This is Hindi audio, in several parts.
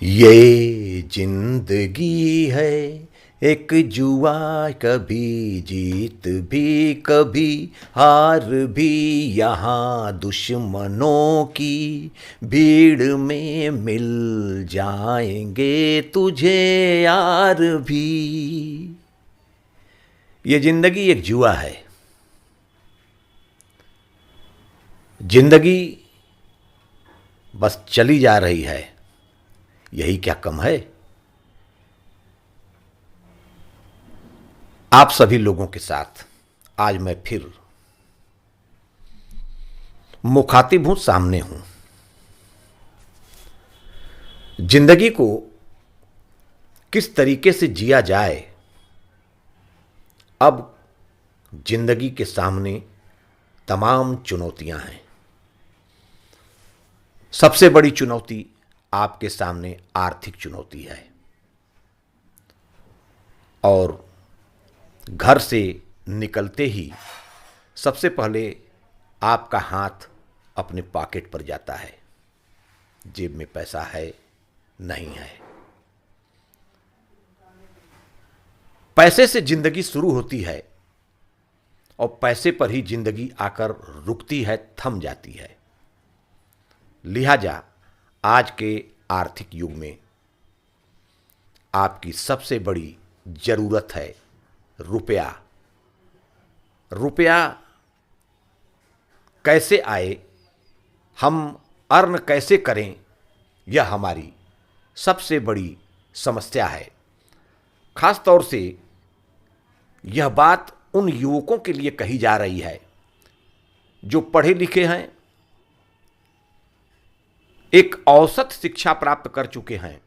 ये जिंदगी है एक जुआ, कभी जीत भी कभी हार भी। यहाँ दुश्मनों की भीड़ में मिल जाएंगे तुझे यार भी। ये जिंदगी एक जुआ है। जिंदगी बस चली जा रही है, यही क्या कम है। आप सभी लोगों के साथ आज मैं फिर मुखातिब हूं, सामने हूं। जिंदगी को किस तरीके से जिया जाए, अब जिंदगी के सामने तमाम चुनौतियां हैं। सबसे बड़ी चुनौती आपके सामने आर्थिक चुनौती है, और घर से निकलते ही सबसे पहले आपका हाथ अपने पॉकेट पर जाता है। जेब में पैसा है, नहीं है। पैसे से जिंदगी शुरू होती है और पैसे पर ही जिंदगी आकर रुकती है, थम जाती है। लिहाजा आज के आर्थिक युग में आपकी सबसे बड़ी जरूरत है रुपया। रुपया कैसे आए, हम अर्न कैसे करें, यह हमारी सबसे बड़ी समस्या है। खास तौर से यह बात उन युवकों के लिए कही जा रही है जो पढ़े लिखे हैं, एक औसत शिक्षा प्राप्त कर चुके हैं,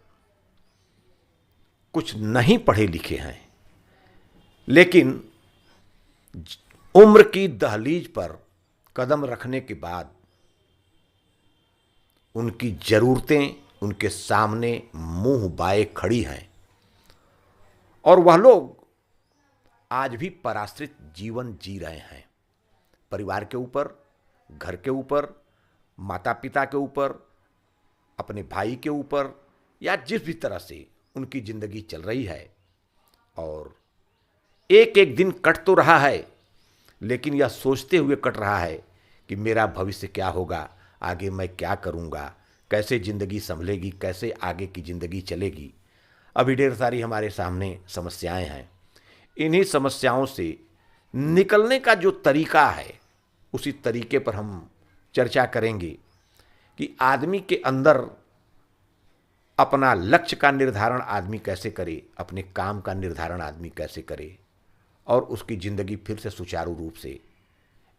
कुछ नहीं पढ़े लिखे हैं, लेकिन उम्र की दहलीज पर कदम रखने के बाद उनकी जरूरतें उनके सामने मुंह बाए खड़ी हैं, और वह लोग आज भी पराश्रित जीवन जी रहे हैं। परिवार के ऊपर, घर के ऊपर, माता पिता के ऊपर, अपने भाई के ऊपर, या जिस भी तरह से उनकी जिंदगी चल रही है। और एक एक दिन कट तो रहा है, लेकिन यह सोचते हुए कट रहा है कि मेरा भविष्य क्या होगा, आगे मैं क्या करूंगा, कैसे जिंदगी संभलेगी, कैसे आगे की जिंदगी चलेगी। अभी ढेर सारी हमारे सामने समस्याएं हैं। इन्हीं समस्याओं से निकलने का जो तरीका है, उसी तरीके पर हम चर्चा करेंगे कि आदमी के अंदर अपना लक्ष्य का निर्धारण आदमी कैसे करे, अपने काम का निर्धारण आदमी कैसे करे, और उसकी जिंदगी फिर से सुचारू रूप से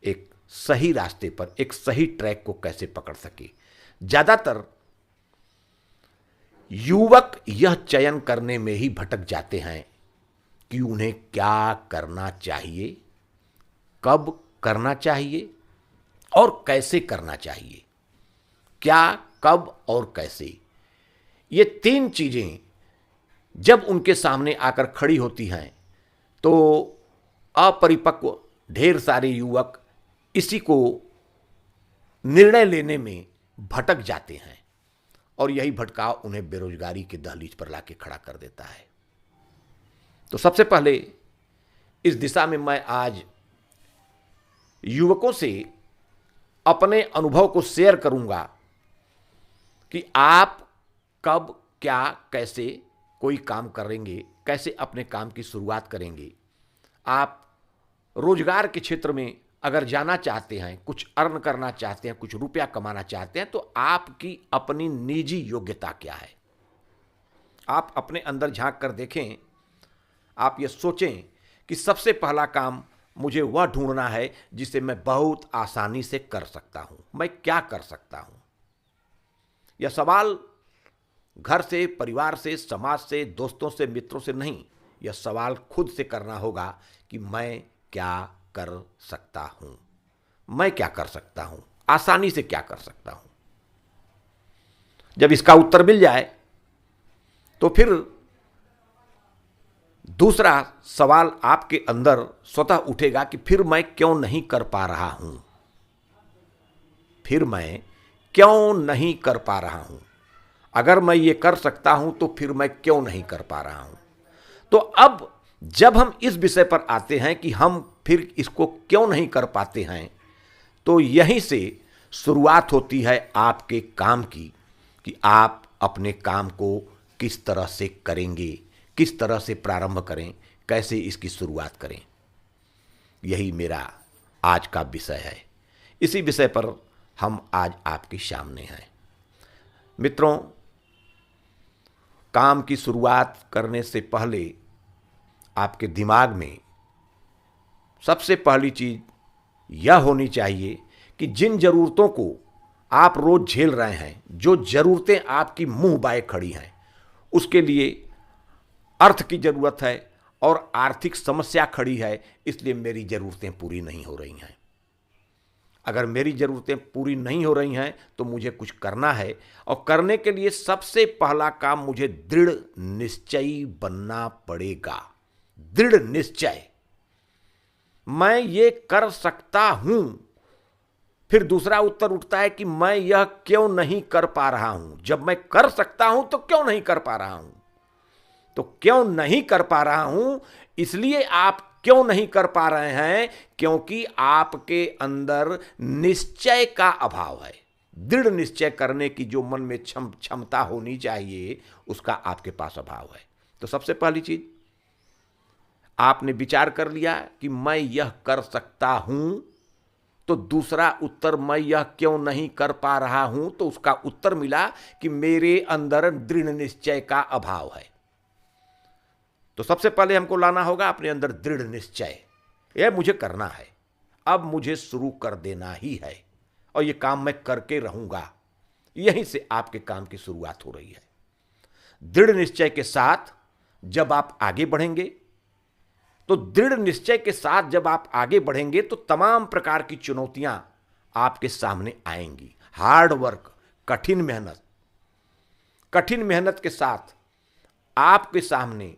एक सही रास्ते पर, एक सही ट्रैक को कैसे पकड़ सके। ज्यादातर युवक यह चयन करने में ही भटक जाते हैं कि उन्हें क्या करना चाहिए, कब करना चाहिए और कैसे करना चाहिए। क्या, कब और कैसे, ये तीन चीजें जब उनके सामने आकर खड़ी होती हैं तो अपरिपक्व ढेर सारे युवक इसी को निर्णय लेने में भटक जाते हैं, और यही भटकाव उन्हें बेरोजगारी के दहलीज पर लाके खड़ा कर देता है। तो सबसे पहले इस दिशा में मैं आज युवकों से अपने अनुभव को शेयर करूंगा कि आप कब, क्या, कैसे कोई काम करेंगे, कैसे अपने काम की शुरुआत करेंगे। आप रोजगार के क्षेत्र में अगर जाना चाहते हैं, कुछ अर्न करना चाहते हैं, कुछ रुपया कमाना चाहते हैं, तो आपकी अपनी निजी योग्यता क्या है। आप अपने अंदर झांक कर देखें। आप ये सोचें कि सबसे पहला काम मुझे वह ढूंढना है जिसे मैं बहुत आसानी से कर सकता हूं। मैं क्या कर सकता हूं। यह सवाल घर से, परिवार से, समाज से, दोस्तों से, मित्रों से नहीं, यह सवाल खुद से करना होगा कि मैं क्या कर सकता हूं। मैं क्या कर सकता हूं, आसानी से क्या कर सकता हूं। जब इसका उत्तर मिल जाए तो फिर दूसरा सवाल आपके अंदर स्वतः उठेगा कि फिर मैं क्यों नहीं कर पा रहा हूं। फिर मैं क्यों नहीं कर पा रहा हूं। अगर मैं ये कर सकता हूं तो फिर मैं क्यों नहीं कर पा रहा हूं। तो अब जब हम इस विषय पर आते हैं कि हम फिर इसको क्यों नहीं कर पाते हैं, तो यहीं से शुरुआत होती है आपके काम की, कि आप अपने काम को किस तरह से करेंगे, किस तरह से प्रारंभ करें, कैसे इसकी शुरुआत करें। यही मेरा आज का विषय है। इसी विषय पर हम आज आपके सामने हैं। मित्रों, काम की शुरुआत करने से पहले आपके दिमाग में सबसे पहली चीज यह होनी चाहिए कि जिन जरूरतों को आप रोज झेल रहे हैं, जो जरूरतें आपकी मुंह बाए खड़ी हैं, उसके लिए अर्थ की जरूरत है और आर्थिक समस्या खड़ी है, इसलिए मेरी जरूरतें पूरी नहीं हो रही हैं। अगर मेरी ज़रूरतें पूरी नहीं हो रही हैं तो मुझे कुछ करना है, और करने के लिए सबसे पहला काम मुझे दृढ़ निश्चयी बनना पड़ेगा। दृढ़ निश्चय, मैं ये कर सकता हूं। फिर दूसरा उत्तर उठता है कि मैं यह क्यों नहीं कर पा रहा हूं। जब मैं कर सकता हूं तो क्यों नहीं कर पा रहा हूं। तो क्यों नहीं कर पा रहा हूं, इसलिए आप क्यों नहीं कर पा रहे हैं, क्योंकि आपके अंदर निश्चय का अभाव है। दृढ़ निश्चय करने की जो मन में क्षमता होनी चाहिए, उसका आपके पास अभाव है। तो सबसे पहली चीज, आपने विचार कर लिया कि मैं यह कर सकता हूं, तो दूसरा उत्तर मैं यह क्यों नहीं कर पा रहा हूं, तो उसका उत्तर मिला कि मेरे अंदर दृढ़ निश्चय का अभाव है। तो सबसे पहले हमको लाना होगा अपने अंदर दृढ़ निश्चय। यह मुझे करना है, अब मुझे शुरू कर देना ही है, और यह काम मैं करके रहूंगा। यहीं से आपके काम की शुरुआत हो रही है। दृढ़ निश्चय के साथ जब आप आगे बढ़ेंगे, तो दृढ़ निश्चय के साथ जब आप आगे बढ़ेंगे तो तमाम प्रकार की चुनौतियां आपके सामने आएंगी। हार्ड वर्क, कठिन मेहनत के साथ आपके सामने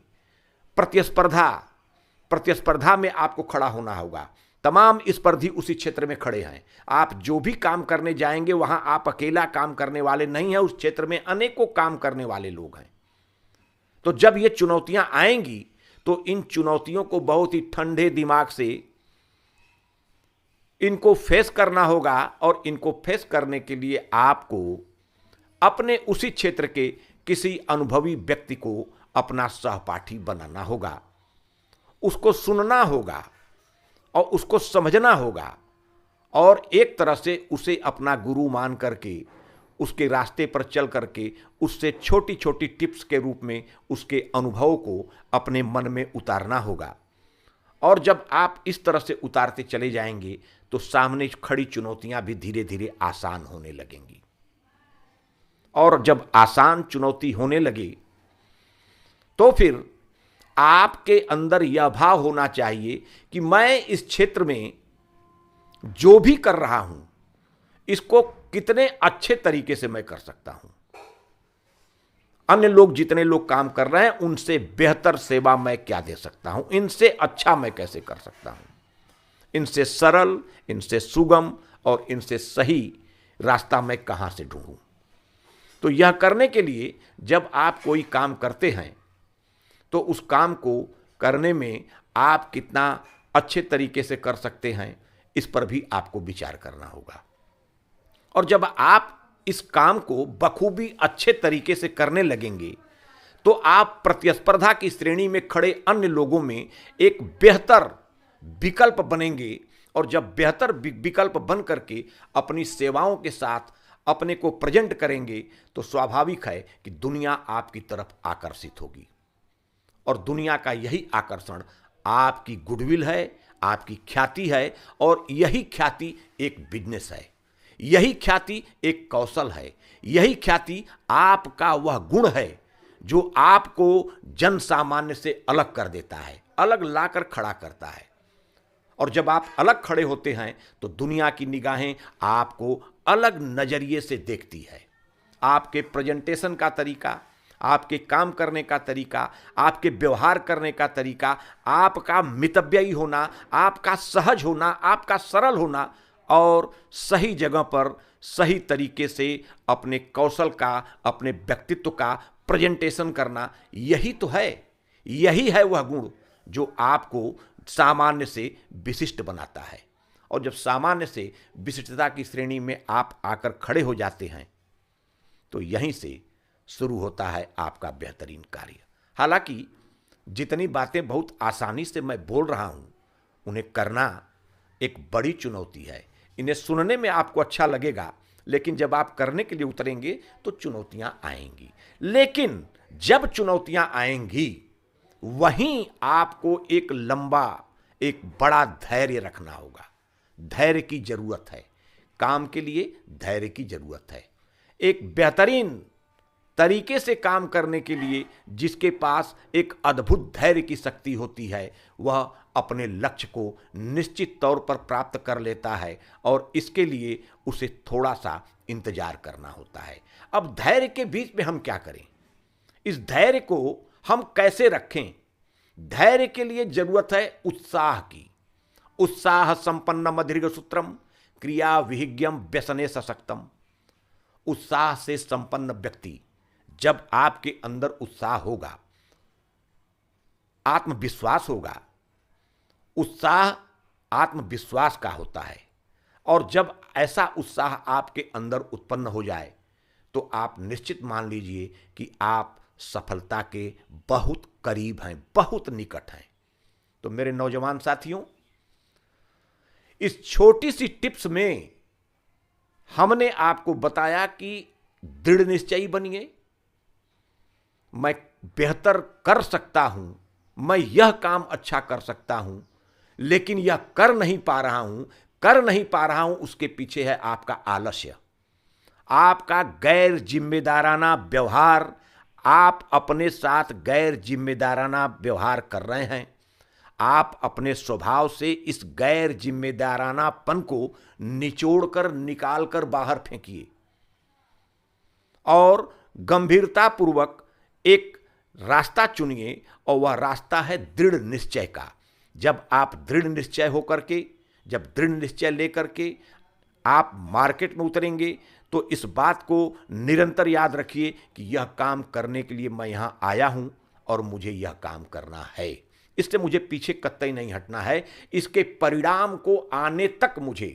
प्रतिस्पर्धा में आपको खड़ा होना होगा। तमाम स्पर्धी उसी क्षेत्र में खड़े हैं। आप जो भी काम करने जाएंगे, वहां आप अकेला काम करने वाले नहीं हैं, उस क्षेत्र में अनेकों काम करने वाले लोग हैं। तो जब ये चुनौतियां आएंगी, तो इन चुनौतियों को बहुत ही ठंडे दिमाग से इनको फेस करना होगा, और इनको फेस करने के लिए आपको अपने उसी क्षेत्र के किसी अनुभवी व्यक्ति को अपना सहपाठी बनाना होगा। उसको सुनना होगा और उसको समझना होगा, और एक तरह से उसे अपना गुरु मान करके उसके रास्ते पर चल करके उससे छोटी छोटी टिप्स के रूप में उसके अनुभव को अपने मन में उतारना होगा। और जब आप इस तरह से उतारते चले जाएंगे, तो सामने खड़ी चुनौतियां भी धीरे धीरे आसान होने लगेंगी। और जब आसान चुनौती होने लगे, तो फिर आपके अंदर यह भाव होना चाहिए कि मैं इस क्षेत्र में जो भी कर रहा हूं, इसको कितने अच्छे तरीके से मैं कर सकता हूं। अन्य लोग, जितने लोग काम कर रहे हैं, उनसे बेहतर सेवा मैं क्या दे सकता हूं, इनसे अच्छा मैं कैसे कर सकता हूं, इनसे सरल, इनसे सुगम और इनसे सही रास्ता मैं कहां से ढूंढूं। तो यह करने के लिए जब आप कोई काम करते हैं, तो उस काम को करने में आप कितना अच्छे तरीके से कर सकते हैं, इस पर भी आपको विचार करना होगा। और जब आप इस काम को बखूबी अच्छे तरीके से करने लगेंगे, तो आप प्रतिस्पर्धा की श्रेणी में खड़े अन्य लोगों में एक बेहतर विकल्प बनेंगे। और जब बेहतर विकल्प बन करके अपनी सेवाओं के साथ अपने को प्रेजेंट करेंगे, तो स्वाभाविक है कि दुनिया आपकी तरफ आकर्षित होगी। और दुनिया का यही आकर्षण आपकी गुडविल है, आपकी ख्याति है, और यही ख्याति एक बिजनेस है, यही ख्याति एक कौशल है, यही ख्याति आपका वह गुण है जो आपको जन सामान्य से अलग कर देता है, अलग लाकर खड़ा करता है। और जब आप अलग खड़े होते हैं, तो दुनिया की निगाहें आपको अलग नजरिए से देखती है। आपके प्रेजेंटेशन का तरीका, आपके काम करने का तरीका, आपके व्यवहार करने का तरीका, आपका मितव्ययी होना, आपका सहज होना, आपका सरल होना और सही जगह पर सही तरीके से अपने कौशल का, अपने व्यक्तित्व का प्रेजेंटेशन करना, यही तो है, यही है वह गुण जो आपको सामान्य से विशिष्ट बनाता है। और जब सामान्य से विशिष्टता की श्रेणी में आप आकर खड़े हो जाते हैं तो यहीं से शुरू होता है आपका बेहतरीन कार्य। हालांकि जितनी बातें बहुत आसानी से मैं बोल रहा हूं, उन्हें करना एक बड़ी चुनौती है। इन्हें सुनने में आपको अच्छा लगेगा, लेकिन जब आप करने के लिए उतरेंगे तो चुनौतियां आएंगी। लेकिन जब चुनौतियां आएंगी, वहीं आपको एक लंबा, एक बड़ा धैर्य रखना होगा। धैर्य की जरूरत है, काम के लिए धैर्य की जरूरत है। एक बेहतरीन तरीके से काम करने के लिए जिसके पास एक अद्भुत धैर्य की शक्ति होती है, वह अपने लक्ष्य को निश्चित तौर पर प्राप्त कर लेता है और इसके लिए उसे थोड़ा सा इंतजार करना होता है। अब धैर्य के बीच में हम क्या करें, इस धैर्य को हम कैसे रखें? धैर्य के लिए जरूरत है उत्साह की। उत्साह संपन्नम दीर्घ सूत्रम क्रिया विहिज्ञम व्यसने सशक्तम। उत्साह से संपन्न व्यक्ति, जब आपके अंदर उत्साह होगा, आत्मविश्वास होगा, उत्साह आत्मविश्वास का होता है, और जब ऐसा उत्साह आपके अंदर उत्पन्न हो जाए तो आप निश्चित मान लीजिए कि आप सफलता के बहुत करीब हैं, बहुत निकट हैं। तो मेरे नौजवान साथियों, इस छोटी सी टिप्स में हमने आपको बताया कि दृढ़ निश्चयी बनिए, मैं बेहतर कर सकता हूं, मैं यह काम अच्छा कर सकता हूं, लेकिन यह कर नहीं पा रहा हूं, उसके पीछे है आपका आलस्य, आपका गैर जिम्मेदाराना व्यवहार। आप अपने साथ गैर जिम्मेदाराना व्यवहार कर रहे हैं। आप अपने स्वभाव से इस गैर जिम्मेदारानापन को निचोड़कर, निकालकर बाहर फेंकिए और गंभीरतापूर्वक एक रास्ता चुनिए, और वह रास्ता है दृढ़ निश्चय का। जब आप दृढ़ निश्चय होकर के, जब दृढ़ निश्चय लेकर के आप मार्केट में उतरेंगे, तो इस बात को निरंतर याद रखिए कि यह काम करने के लिए मैं यहाँ आया हूँ और मुझे यह काम करना है, इसलिए मुझे पीछे कतई नहीं हटना है। इसके परिणाम को आने तक मुझे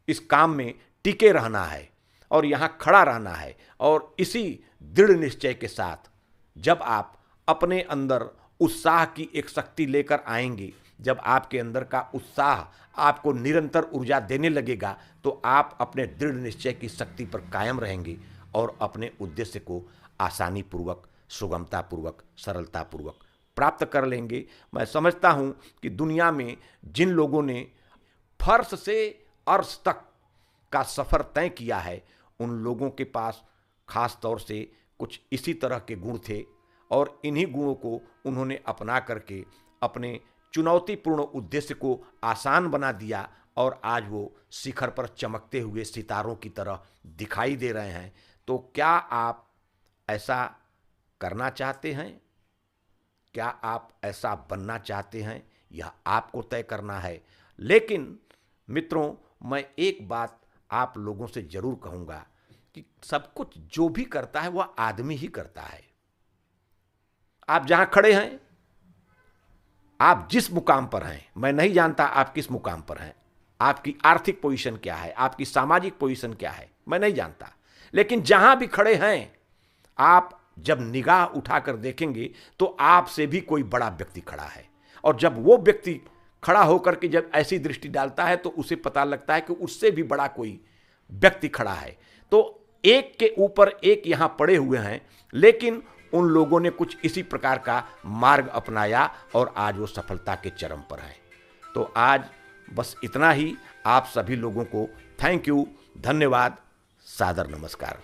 इस काम में टिके रहना है और यहाँ खड़ा रहना है। और इसी दृढ़ निश्चय के साथ जब आप अपने अंदर उत्साह की एक शक्ति लेकर आएंगे, जब आपके अंदर का उत्साह आपको निरंतर ऊर्जा देने लगेगा, तो आप अपने दृढ़ निश्चय की शक्ति पर कायम रहेंगे और अपने उद्देश्य को आसानी पूर्वक, सुगमता पूर्वक, सरलता पूर्वक प्राप्त कर लेंगे। मैं समझता हूं कि दुनिया में जिन लोगों ने फर्श से अर्श तक का सफ़र तय किया है, उन लोगों के पास खास तौर से कुछ इसी तरह के गुण थे, और इन्हीं गुणों को उन्होंने अपना करके अपने चुनौतीपूर्ण उद्देश्य को आसान बना दिया, और आज वो शिखर पर चमकते हुए सितारों की तरह दिखाई दे रहे हैं। तो क्या आप ऐसा करना चाहते हैं? क्या आप ऐसा बनना चाहते हैं? यह आपको तय करना है। लेकिन मित्रों, मैं एक बात आप लोगों से जरूर कहूँगा कि सब कुछ जो भी करता है वह आदमी ही करता है। आप जहाँ खड़े हैं, आप जिस मुकाम पर हैं, मैं नहीं जानता आप किस मुकाम पर हैं, आपकी आर्थिक पोजीशन क्या है, आपकी सामाजिक पोजीशन क्या है, मैं नहीं जानता, लेकिन जहां भी खड़े हैं, आप जब निगाह उठाकर देखेंगे तो आपसे भी कोई बड़ा व्यक्ति खड़ा है। और जब वो व्यक्ति खड़ा होकर के जब ऐसी दृष्टि डालता है तो उसे पता लगता है कि उससे भी बड़ा कोई व्यक्ति खड़ा है। तो एक के ऊपर एक यहां पड़े हुए हैं, लेकिन उन लोगों ने कुछ इसी प्रकार का मार्ग अपनाया और आज वो सफलता के चरम पर हैं। तो आज बस इतना ही। आप सभी लोगों को थैंक यू, धन्यवाद, सादर नमस्कार।